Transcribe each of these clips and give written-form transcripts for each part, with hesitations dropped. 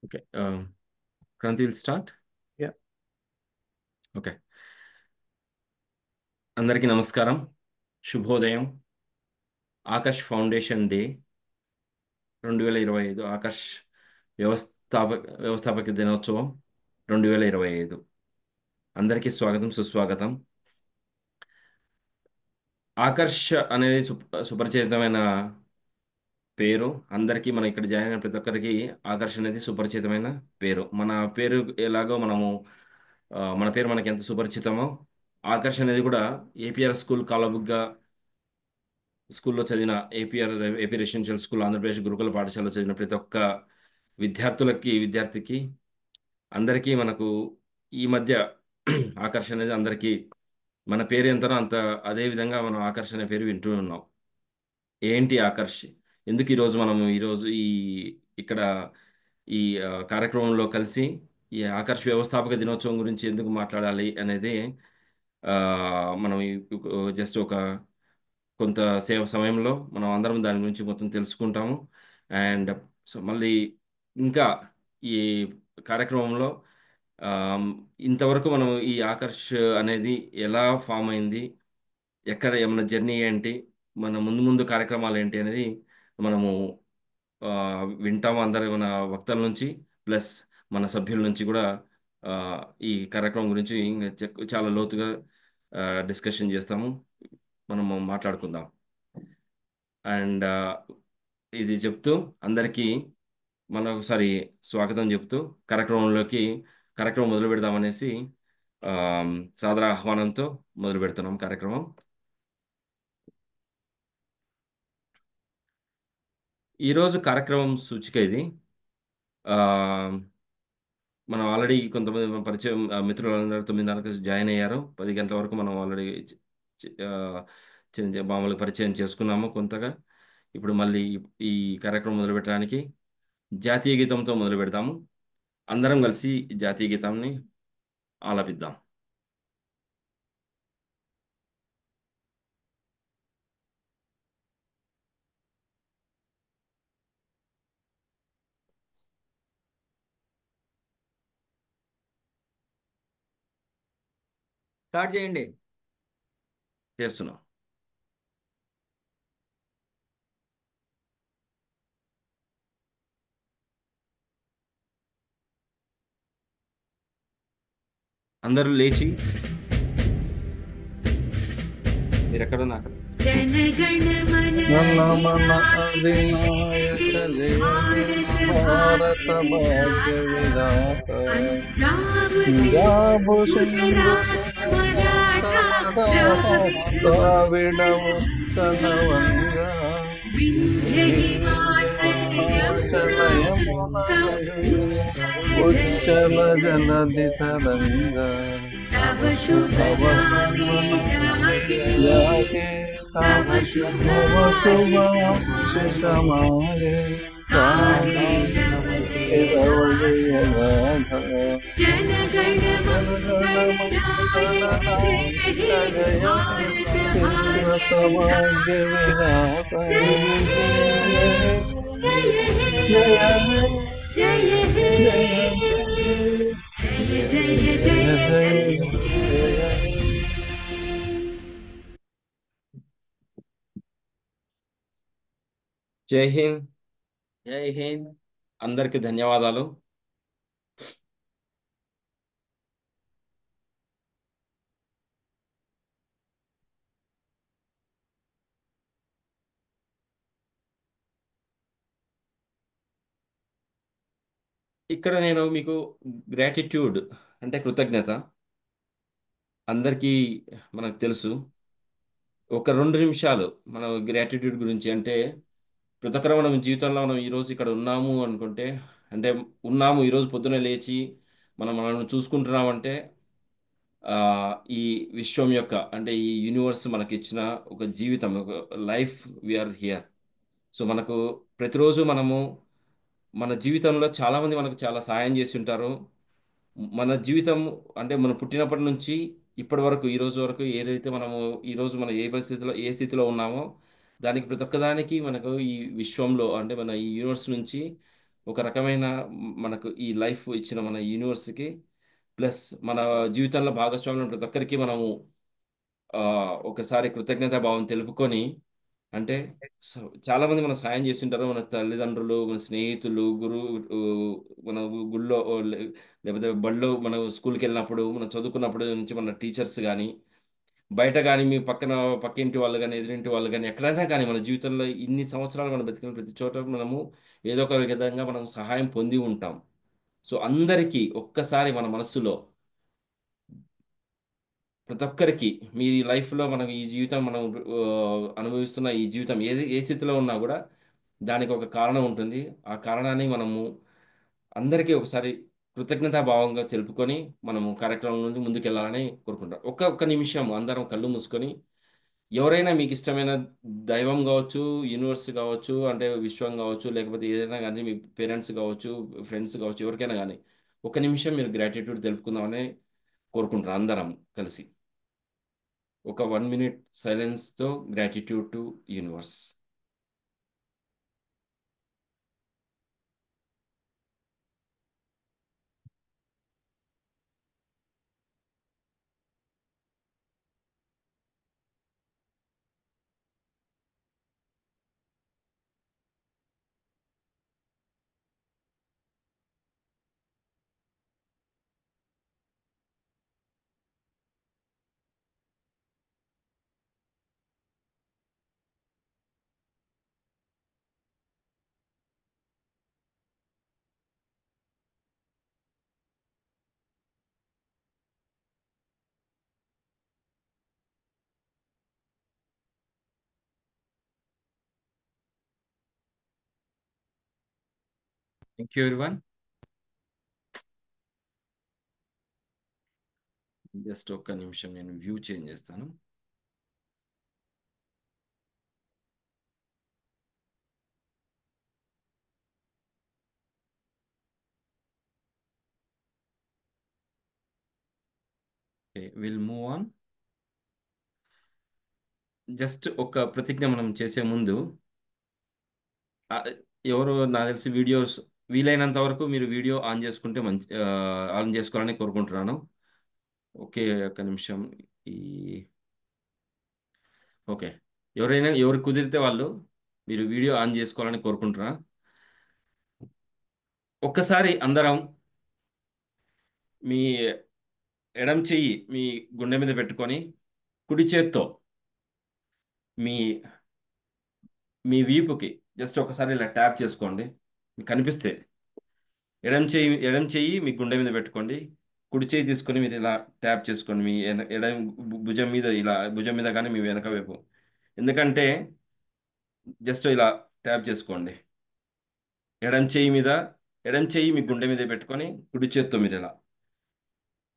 Okay. Kranti will start. Yeah. Okay. అందరికీ నమస్కారం, శుభోదయం. ఆకర్ష్ ఫౌండేషన్ డే 2025, ఆకర్ష్ వ్యవస్థాపక దినోత్సవం 2025. అందరికీ స్వాగతం, సుస్వాగతం. ఆకర్ష్ అనేది సుపరిచితమైన పేరు. అందరికీ మనం ఇక్కడ జాయిన్ అయిన ప్రతి ఒక్కరికి ఆకర్ష్ అనేది సుపరిచితమైన పేరు. మన పేరు ఎలాగో మన పేరు మనకి ఎంత సుపరిచితమో, ఆకర్ష్ అనేది కూడా ఏపీఆర్ స్కూల్ కాలబుక్గా స్కూల్లో చదివిన ఏపీ రెసిడెన్షియల్ స్కూల్, ఆంధ్రప్రదేశ్ గురుకుల పాఠశాలలో చదివిన ప్రతి ఒక్క విద్యార్థికి అందరికీ మనకు ఈ మధ్య ఆకర్షణ అనేది అందరికీ మన పేరు ఎంతనో అంత అదే విధంగా మనం ఆకర్షణ పేరు వింటూ ఉన్నాం. ఏంటి ఆకర్ష్? ఎందుకు ఈరోజు ఇక్కడ ఈ కార్యక్రమంలో కలిసి ఈ ఆకర్ష్ వ్యవస్థాపక దినోత్సవం గురించి ఎందుకు మాట్లాడాలి అనేది మనం జస్ట్ కొంత సమయంలో మనం అందరం దాని గురించి మొత్తం తెలుసుకుంటాము. అండ్ సో మళ్ళీ ఇంకా ఈ కార్యక్రమంలో ఇంతవరకు మనం ఈ ఆకర్ష్ అనేది ఎలా ఫామ్ అయింది, ఎక్కడ ఏమైనా జర్నీ ఏంటి, మన ముందు ముందు కార్యక్రమాలు ఏంటి అనేది మనము వింటాము. అందరి మన వక్తల నుంచి ప్లస్ మన సభ్యుల నుంచి కూడా ఆ, ఈ కార్యక్రమం గురించి చాలా లోతుగా డిస్కషన్ చేస్తాము, మనము మాట్లాడుకుందాం. అండ్ ఇది చెప్తూ అందరికీ ఒకసారి స్వాగతం చెప్తూ కార్యక్రమం మొదలు పెడదామనేసి సాదర ఆహ్వానంతో మొదలు పెడుతున్నాం కార్యక్రమం. ఈరోజు కార్యక్రమం సూచిక ఇది. ఆ, మనం ఆల్రెడీ కొంతమంది మన పరిచయం మిత్రులందరూ 9:30కి జాయిన్ అయ్యారు. 10 గంటల వరకు మనం ఆల్రెడీ మామూలుగా పరిచయం చేసుకున్నాము కొంతగా. ఇప్పుడు మళ్ళీ ఈ కార్యక్రమం మొదలు పెట్టడానికి జాతీయ గీతంతో మొదలు పెడతాము. అందరం కలిసి ఈ జాతీయ గీతాన్ని ఆలపిద్దాం. స్టార్ట్ చేయండి. చేస్తున్నాం. అందరూ లేచి మీరు ఎక్కడున్నా అక్కడ మన అధినాయక జయ భారత భాగ్య విధాత జాబు ద్రావిడ ఉత్తనవంగా ఉచ్చల జలధి తరంగా जागे तव शुभांश समारे भाग्य विधाता జై హింద్. జై హింద్. అందరికీ ధన్యవాదాలు. ఇక్కడ నేను మీకు గ్రాటిట్యూడ్ అంటే కృతజ్ఞత అందరికీ మనకు తెలుసు. ఒక 2 నిమిషాలు మన గ్రాటిట్యూడ్ గురించి అంటే ప్రతి ఒక్కరు మనం జీవితంలో మనం ఈరోజు ఇక్కడ ఉన్నాము అనుకుంటే, అంటే ఉన్నాము ఈరోజు పొద్దున లేచి మనల్ని చూసుకుంటున్నామంటే ఆ, ఈ విశ్వం యొక్క అంటే ఈ యూనివర్స్ మనకి ఇచ్చిన ఒక జీవితం, ఒక లైఫ్, వీఆర్ హియర్. సో మనకు ప్రతిరోజు మన జీవితంలో చాలామంది మనకు చాలా సహాయం చేసి ఉంటారు. మన జీవితం అంటే మనం పుట్టినప్పటి నుంచి ఇప్పటి వరకు ఈ రోజు వరకు ఏదైతే ఈరోజు మనం ఏ స్థితిలో ఉన్నామో దానికి ప్రతి ఒక్కదానికి మనకు ఈ విశ్వంలో అంటే మన ఈ యూనివర్స్ నుంచి ఒక రకమైన మనకు ఈ లైఫ్ ఇచ్చిన మన యూనివర్స్కి ప్లస్ మన జీవితంలో భాగస్వామ్యం ప్రతి ఒక్కరికి మనము ఆ, ఒకసారి కృతజ్ఞతా భావం తెలుపుకొని అంటే చాలామంది మనం సాయం చేస్తుంటారు మన తల్లిదండ్రులు మన స్నేహితులు గురువు మన గుళ్ళో లేకపోతే బడిలో మన స్కూల్కి వెళ్ళినప్పుడు మనం చదువుకున్నప్పుడు నుంచి మన టీచర్స్ కానీ బయట కానీ మీ పక్కింటి వాళ్ళు కానీ ఎదురింటి వాళ్ళు కానీ ఎక్కడైనా కానీ మన జీవితంలో ఇన్ని సంవత్సరాలు మనం బతికిన ప్రతి చోట మనము ఏదో ఒక విధంగా మనం సహాయం పొంది ఉంటాం. సో అందరికీ ఒక్కసారి మన మనస్సులో ప్రతి ఒక్కరికి మీ లైఫ్లో మనం ఈ జీవితం మనం అనుభవిస్తున్న ఈ జీవితం ఏ స్థితిలో ఉన్నా కూడా దానికి ఒక కారణం ఉంటుంది. ఆ కారణాన్ని మనము అందరికీ ఒకసారి కృతజ్ఞతాభావంగా తెలుపుకొని మనము కార్యక్రమం నుండి ముందుకెళ్ళాలని కోరుకుంటాం. ఒక్క నిమిషం అందరం కళ్ళు మూసుకొని ఎవరైనా మీకు ఇష్టమైన దైవం కావచ్చు, యూనివర్స్ కావచ్చు, అంటే విశ్వం కావచ్చు, లేకపోతే ఏదైనా కానీ మీ పేరెంట్స్ కావచ్చు, ఫ్రెండ్స్ కావచ్చు, ఎవరికైనా కానీ ఒక నిమిషం మీరు గ్రాటిట్యూడ్ తెలుపుకుందామని కోరుకుంటారు అందరం కలిసి. ఒక 1 minute సైలెన్స్తో gratitude to universe. Thank you everyone. Just ఒక్క నిమిషం నేను వ్యూ చేంజ్ చేస్తాను. Will move on. జస్ట్ ఒక ప్రతిజ్ఞ మనం చేసే ముందు ఆ, ఎవరు నాకు తెలిసి వీడియోస్ వీలైనంత వరకు మీరు వీడియో ఆన్ చేసుకుంటే ఆన్ చేసుకోవాలని కోరుకుంటున్నాను. ఓకే, ఒక్క నిమిషం. ఈ ఓకే, ఎవరు కుదిరితే వాళ్ళు మీరు వీడియో ఆన్ చేసుకోవాలని కోరుకుంటున్నా. ఒక్కసారి అందరం మీ ఎడం చెయ్యి మీ గుండె మీద పెట్టుకొని కుడి చేత్తో మీ మీ వీపుకి జస్ట్ ఒకసారి ఇలా ట్యాప్ చేసుకోండి. మీకు కనిపిస్తే ఎడం చెయ్యి మీ గుండె మీద పెట్టుకోండి. కుడి చేయి తీసుకొని మీరు ఇలా ట్యాప్ చేసుకోండి మీ ఎడం భుజం మీద, ఇలా భుజం మీద కానీ మీ వెనక వైపు. ఎందుకంటే జస్ట్ ఇలా ట్యాప్ చేసుకోండి. ఎడం చెయ్యి మీద ఎడం చెయ్యి మీ గుండె మీద పెట్టుకొని కుడి చేత్తో మీరు ఇలా.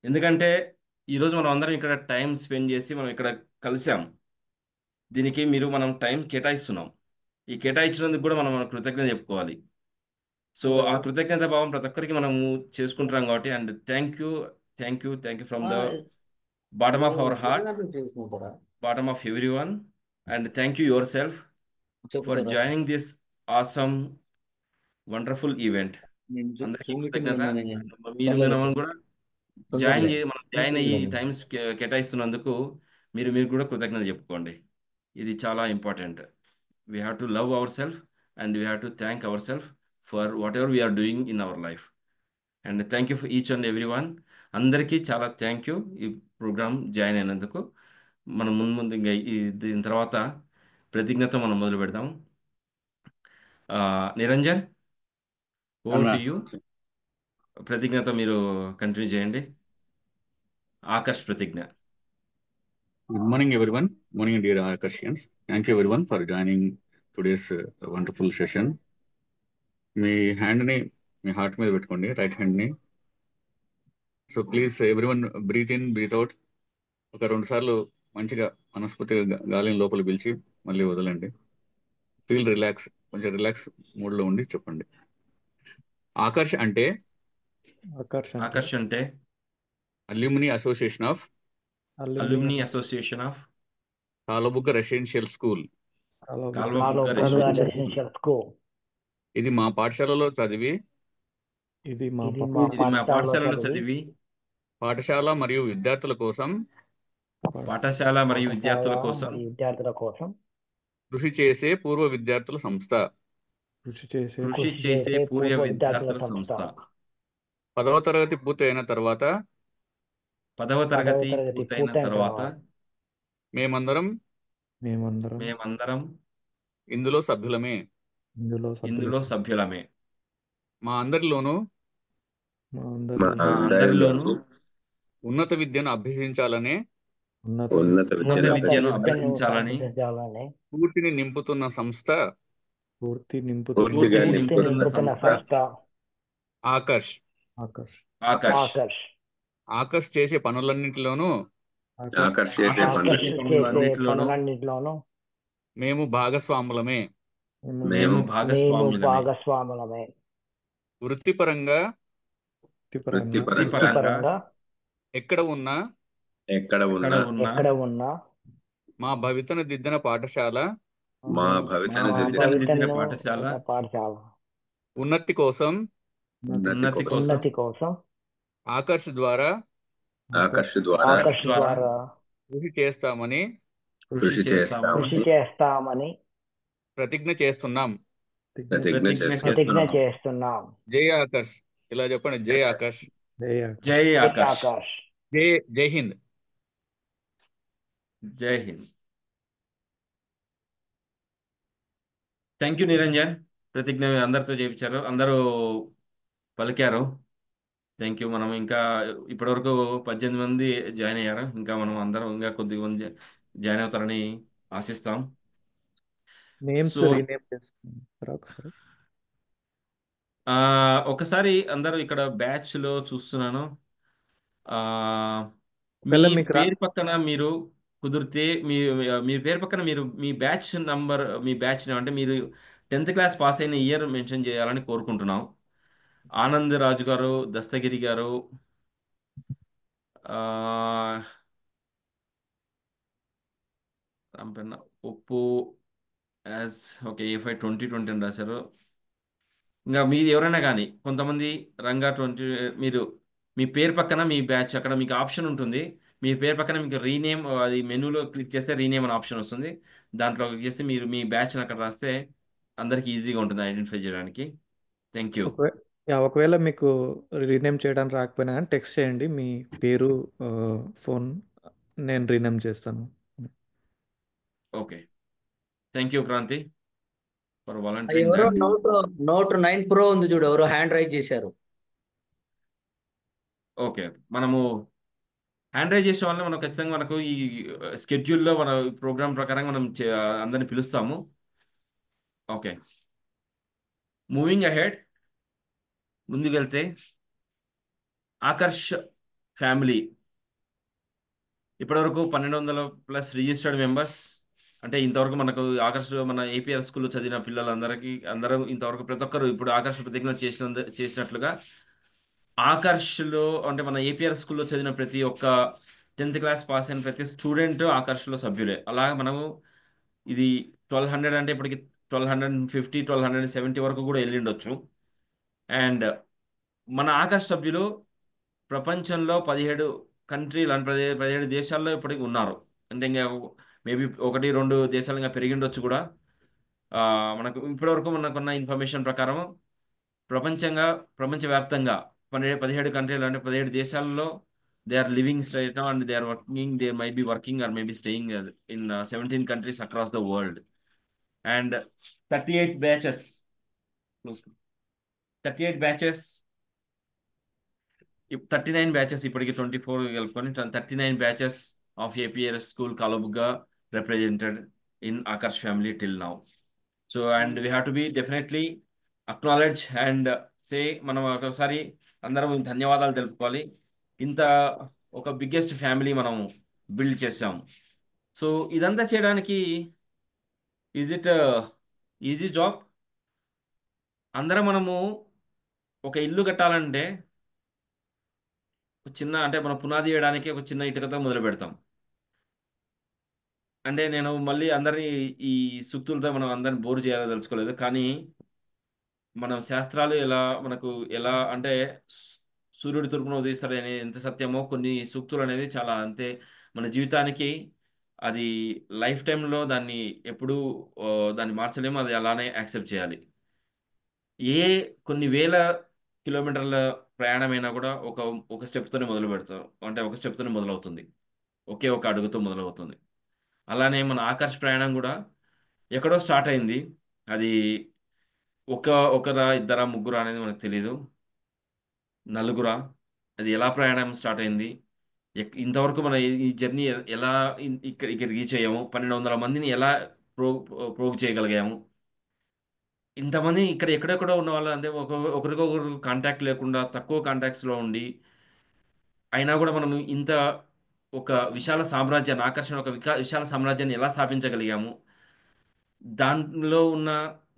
ఎందుకంటే ఈరోజు మనం అందరం ఇక్కడ టైం స్పెండ్ చేసి మనం ఇక్కడ కలిసాం. దీనికి మనం టైం కేటాయిస్తున్నాం. ఈ కేటాయించినందుకు కూడా మనం కృతజ్ఞత చెప్పుకోవాలి. సో ఆ కృతజ్ఞత భావం ప్రతి ఒక్కరికి మనము చేసుకుంటున్నాం కాబట్టి, and thank you from the bottom of our heart, bottom of every one, and thank you your self for joining this awesome wonderful event. అందరికీ కృతజ్ఞత. మనం కూడా మనం జాయిన్ అయ్యి టైమ్స్ కేటాయిస్తున్నందుకు మీరు కూడా కృతజ్ఞత చెప్పుకోండి. ఇది చాలా important. We have to love our self and we have to thank our self for whatever we're doing in our life. And thank you for each and every one. అందరికీ చాలా thank you ఈ programme join అయినందుకు. మనం ముందు ఇంకా దీని తర్వాత ప్రతిజ్ఞతో మనం మొదలు పెడదాం. Niranjan, over to you. ప్రతిజ్ఞతో మీరు కంటిన్యూ చేయండి. ఆకర్ష్ ప్రతిజ్ఞ. Good morning, everyone. Morning, dear Akarshians. Thank you, everyone, for joining today's wonderful session. మీ హ్యాండ్ని మీ హార్ట్ మీద పెట్టుకోండి, రైట్ హ్యాండ్ని. So please everyone breathe in, breathe out. ఒక 2 సార్లు మంచిగా మనస్ఫూర్తిగా గాలిని లోపల పిలిచి మళ్ళీ వదలండి. ఫీల్ రిలాక్స్, కొంచెం రిలాక్స్ మూడ్లో ఉండి చెప్పండి. ఆకర్ష్ అంటే alumni association of Talabugga residential school. ఇది మా పాఠశాలలో చదివి ఇది మా ఇది మా ఇది మా పాఠశాలలో పాఠశాలలో చదివి చదివి పాఠశాల మరియు విద్యార్థుల కోసం పాఠశాల మరియు విద్యార్థుల పాఠశాల కోసం మరియు విద్యార్థుల కోసం కృషి చేసే పూర్వ విద్యార్థుల సంస్థ. కృషి చేసే కృషి చేసే పూర్వ విద్యార్థుల సంస్థ. 10వ తరగతి పూర్తయిన తర్వాత 10వ తరగతి తరగతి పూర్తయిన పూర్తయిన తర్వాత మేమందరం మేమందరం ఇందులో సభ్యులమే. ఇందులో ఇందులో సభ్యులమే. మా అందరిలోనూ మా మా అందరిలో అందరిలోనూ ఉన్నత విద్యను అభ్యసించాలనే ఉన్నత ఉన్నత ఉన్నత విద్యను విద్యను అభ్యసించాలని అభ్యసించాలని స్ఫూర్తిని నింపుతున్న సంస్థ పూర్తి నింపుతున్న పూర్తిగా నింపుతున్న నింపుతున్న సంస్థ సంస్థ ఆకర్ష్. ఆకర్ష్ ఆకర్ష్. ఆకర్ష్. ఆకర్ష్ చేసే పనులన్నింటిలోనూ ఆకర్ష్ ఆకర్ష్ చేసే ఆకర్ష్ చేసే పనులన్నిటిలోనూ పనులన్నిటిలోనూ మేము భాగస్వాములమే. మేము మేము భాగస్వాములమే. భాగస్వాములమే. వృత్తిపరంగా వృత్తిపరంగా పరంగా ఎక్కడ ఉన్నా ఎక్కడ ఎక్కడ ఉన్నా మా భవితను దిద్దిన పాఠశాల మా మా భవితను దిద్దిన భవితను పాఠశాల పాఠశాల ఉన్నతి కోసం ఉన్నతి కోసం ఉన్నతి కోసం ఆకర్ష్ ద్వారా ఆకర్ష్ ఆకర్ష్ ద్వారా కృషి చేస్తామని కృషి కృషి చేస్తామని ప్రతిజ్ఞ చేస్తున్నాం. ప్రతిజ్ఞ చేస్తున్నాం. జై ఆకర్ష్. ఇలా చెప్పండి, జై ఆకర్ష్. జై ఆకర్ష్. ఆకర్ష్. జై హింద్. జై హింద్. Thank you Niranjan. ప్రతిజ్ఞ అందరితో చేయించారు, అందరూ పలికారు. Thank you. మనం ఇంకా ఇప్పటివరకు 18 మంది జాయిన్ అయ్యారు. ఇంకా మనం అందరం ఇంకా కొద్ది మంది జాయిన్ అవుతారని ఆశిస్తాం. నేమ్స్ So, రీనేమ్ చేసుకుంటారా ఒకసారి? ఒకసారి అందరూ ఇక్కడ బ్యాచ్ లో చూస్తున్నాను. ఆ, మీ ఒకవేళ మీకు పేరు పక్కన మీరు కుదిరితే మీ పేరు పక్కన మీరు మీ బ్యాచ్ నంబర్, మీ బ్యాచ్ అంటే మీరు 10th క్లాస్ పాస్ అయిన ఇయర్ మెన్షన్ చేయాలని కోరుకుంటున్నాం. ఆనంద్ రాజు గారు, దస్తగిరి గారు, ఆ, రాంపన్న, ఉప్పు యాజ్ ఓకే A5 2020 అని రాశారు. ఇంకా మీరు ఎవరైనా కానీ కొంతమంది రంగా 20 మీరు మీ పేరు పక్కన మీ బ్యాచ్ అక్కడ మీకు ఆప్షన్ ఉంటుంది. మీ పేరు పక్కన మీకు రీనేమ్, అది మెనూలో క్లిక్ చేస్తే రీనేమ్ అని ఆప్షన్ వస్తుంది. దాంట్లో క్లిక్ చేస్తే మీరు మీ బ్యాచ్ని అక్కడ రాస్తే అందరికి ఈజీగా ఉంటుంది ఐడెంటిఫై చేయడానికి. Thank you. ఒకవేళ మీకు రీనేమ్ చేయడానికి రాకపోయినా కానీ టెక్స్ట్ చేయండి మీ పేరు, ఫోన్, నేను రీనేమ్ చేస్తాను. Okay, thank you Kranthi for volunteering ఎవరో దాట్. నోట్ 9 ప్రో ఉంది చూడు, ఎవరో హ్యాండ్ రైజ్ చేశారు. ఓకే, మనము హ్యాండ్ రైజ్ చేసే వల్ల మనం ఖచ్చితంగా మనకు ఈ స్కెడ్యూల్లో మన ప్రోగ్రామ్ ప్రకారం మనం అందరిని పిలుస్తాము. Okay, moving ahead. ముందుకెళ్తే ఆకర్ష్ ఫ్యామిలీ ఇప్పటివరకు 1200+ రిజిస్టర్డ్ మెంబర్స్. అంటే ఇంతవరకు మనకు ఆకర్ష్ మన APR స్కూల్లో చదివిన పిల్లలందరికీ అందరూ ఇంతవరకు ప్రతి ఒక్కరు ఇప్పుడు ఆకర్ష్ ప్రతిజ్ఞ చేసినట్లుగా ఆకర్ష్లో అంటే మన APR స్కూల్లో చదివిన ప్రతి ఒక్క 10th క్లాస్ పాస్ అయిన ప్రతి స్టూడెంట్ ఆకర్ష్లో సభ్యులే. అలా మనము ఇది 1200 అంటే ఇప్పటికి 1250 1270 వరకు కూడా వెళ్ళిండొచ్చు. అండ్ మన ఆకర్ష్ సభ్యులు ప్రపంచంలో 17 కంట్రీలు అంటే 17 దేశాల్లో ఇప్పటికి ఉన్నారు. అంటే ఇంకా మేబీ 1-2 దేశాలు ఇంకా పెరిగిండొచ్చు కూడా. మనకు ఇప్పటివరకు మనకున్న ఇన్ఫర్మేషన్ ప్రకారం ప్రపంచవ్యాప్తంగా 17 కంట్రీలు అంటే 17 దేశాల్లో they are living right now and they are working, they might be working or maybe staying in 17 countries across the world. And 38 batches 39 batches ఇప్పటికి 24 కలుపుకొని 39 batches of APR school Kalabugga represented in Aakarsh family till now. So and we have to be definitely acknowledge and say మనం ఒకసారి అందరం ధన్యవాదాలు తెలుపుకోవాలి. ఇంత ఒక biggest family మనం బిల్డ్ చేసాం. సో ఇదంతా చేయడానికి ఈజ్ ఇట్ ఈజీ జాబ్? అందరం మనము ఒక ఇల్లు కట్టాలంటే చిన్న అంటే మనం పునాది వేయడానికి ఒక చిన్న ఇటుకతో మొదలు పెడతాం. అంటే నేను మళ్ళీ అందరినీ ఈ సూక్తులతో మనం అందరిని బోర్ చేయాలో తెలుసుకోలేదు, కానీ మనం శాస్త్రాలు ఎలా మనకు ఎలా అంటే సూర్యుడు తూర్పున ఉదయిస్తాడు అనే ఎంత సత్యమో కొన్ని సూక్తులు అనేది చాలా అంతే మన జీవితానికి అది లైఫ్ టైంలో దాన్ని ఎప్పుడూ దాన్ని మార్చలేము, అది అలానే యాక్సెప్ట్ చేయాలి. ఏ కొన్ని వేల కిలోమీటర్ల ప్రయాణమైనా కూడా ఒక ఒక స్టెప్తోనే మొదలు పెడతారు, అంటే ఒక స్టెప్తోనే మొదలవుతుంది, ఒకే ఒక అడుగుతో మొదలవుతుంది. అలానే మన ఆకర్ష్ ప్రయాణం కూడా ఎక్కడో స్టార్ట్ అయింది. అది ఒక ఒకరా ఇద్దరా ముగ్గురా అనేది మనకు తెలియదు, నలుగురా, అది ఎలా ప్రయాణం స్టార్ట్ అయింది, ఇంతవరకు మన ఈ జర్నీ ఎలా ఇక్కడ రీచ్ అయ్యాము, 1200 మందిని ఎలా ప్రోగ్ చేయగలిగాము, ఇంతమంది ఇక్కడ ఎక్కడెక్కడో ఉన్న వాళ్ళు అంటే ఒకరికొకరు కాంటాక్ట్ లేకుండా తక్కువ కాంటాక్ట్స్లో ఉండి అయినా కూడా మనం ఇంత ఒక విశాల సామ్రాజ్యాన్ని ఆకర్షణ ఒక విశాల సామ్రాజ్యాన్ని ఎలా స్థాపించగలిగాము, దానిలో ఉన్న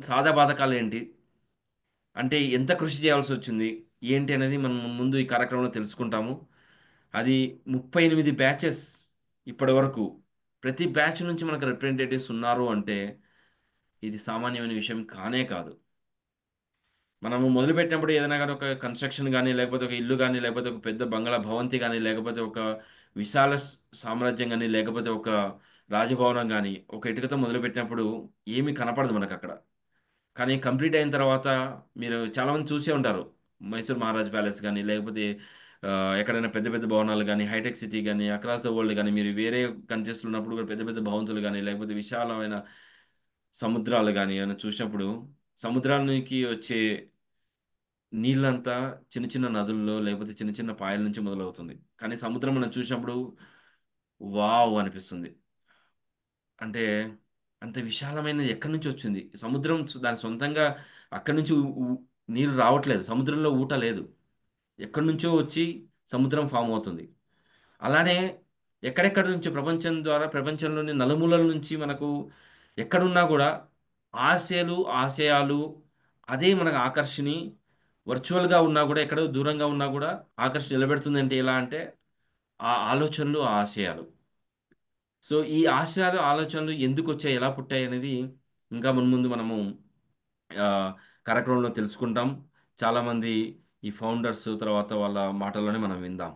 సాధా బాధకాలు ఏంటి, అంటే ఎంత కృషి చేయాల్సి వచ్చింది ఏంటి అనేది మనం ముందు ఈ కార్యక్రమంలో తెలుసుకుంటాము. అది 38 బ్యాచెస్ ఇప్పటి వరకు, ప్రతి బ్యాచ్ నుంచి మనకు రిప్రజెంటేటివ్స్ ఉన్నారు అంటే ఇది సామాన్యమైన విషయం కానే కాదు. మనము మొదలుపెట్టినప్పుడు ఏదైనా కానీ ఒక కన్స్ట్రక్షన్ కానీ లేకపోతే ఒక ఇల్లు కానీ లేకపోతే ఒక పెద్ద బంగ్లా భవంతి కానీ లేకపోతే ఒక విశాల సామ్రాజ్యం కానీ లేకపోతే ఒక రాజభవనం కానీ ఒక ఇటుకతో మొదలుపెట్టినప్పుడు ఏమీ కనపడదు మనకు అక్కడ. కానీ కంప్లీట్ అయిన తర్వాత మీరు చాలామంది చూసే ఉంటారు, మైసూర్ మహారాజ్ ప్యాలెస్ కానీ లేకపోతే ఎక్కడైనా పెద్ద పెద్ద భవనాలు కానీ హైటెక్ సిటీ కానీ అక్రాస్ ద వరల్డ్ కానీ మీరు వేరే కంట్రీస్లో ఉన్నప్పుడు కూడా పెద్ద పెద్ద భవంతులు కానీ లేకపోతే విశాలమైన సముద్రాలు కానీ ఏమైనా చూసినప్పుడు సముద్రానికి వచ్చే నీళ్ళంతా చిన్న చిన్న నదుల్లో లేకపోతే చిన్న చిన్న పాయల నుంచి మొదలవుతుంది. కానీ సముద్రం మనం చూసినప్పుడు వావ్ అనిపిస్తుంది. అంటే అంత విశాలమైనది ఎక్కడి నుంచి వచ్చింది సముద్రం, దాని సొంతంగా అక్కడి నుంచి నీరు రావట్లేదు, సముద్రంలో ఊట లేదు, ఎక్కడి నుంచో వచ్చి సముద్రం ఫామ్ అవుతుంది. అలానే ఎక్కడెక్కడి నుంచి ప్రపంచంలోని నలుమూలల నుంచి మనకు ఎక్కడున్నా కూడా ఆశయాలు అదే మనకు ఆకర్షణి వర్చువల్గా ఉన్నా కూడా ఎక్కడో దూరంగా ఉన్నా కూడా ఆకర్షణ నిలబెడుతుంది. అంటే ఎలా అంటే ఆ ఆలోచనలు ఆ ఆశయాలు. సో ఈ ఆశయాలు ఆలోచనలు ఎందుకు వచ్చాయి, ఎలా పుట్టాయి అనేది ఇంకా మున్ముందు మనము ఆ, కార్యక్రమంలో తెలుసుకుంటాం. చాలామంది ఈ ఫౌండర్స్ తర్వాత వాళ్ళ మాటల్లోనే మనం విందాం.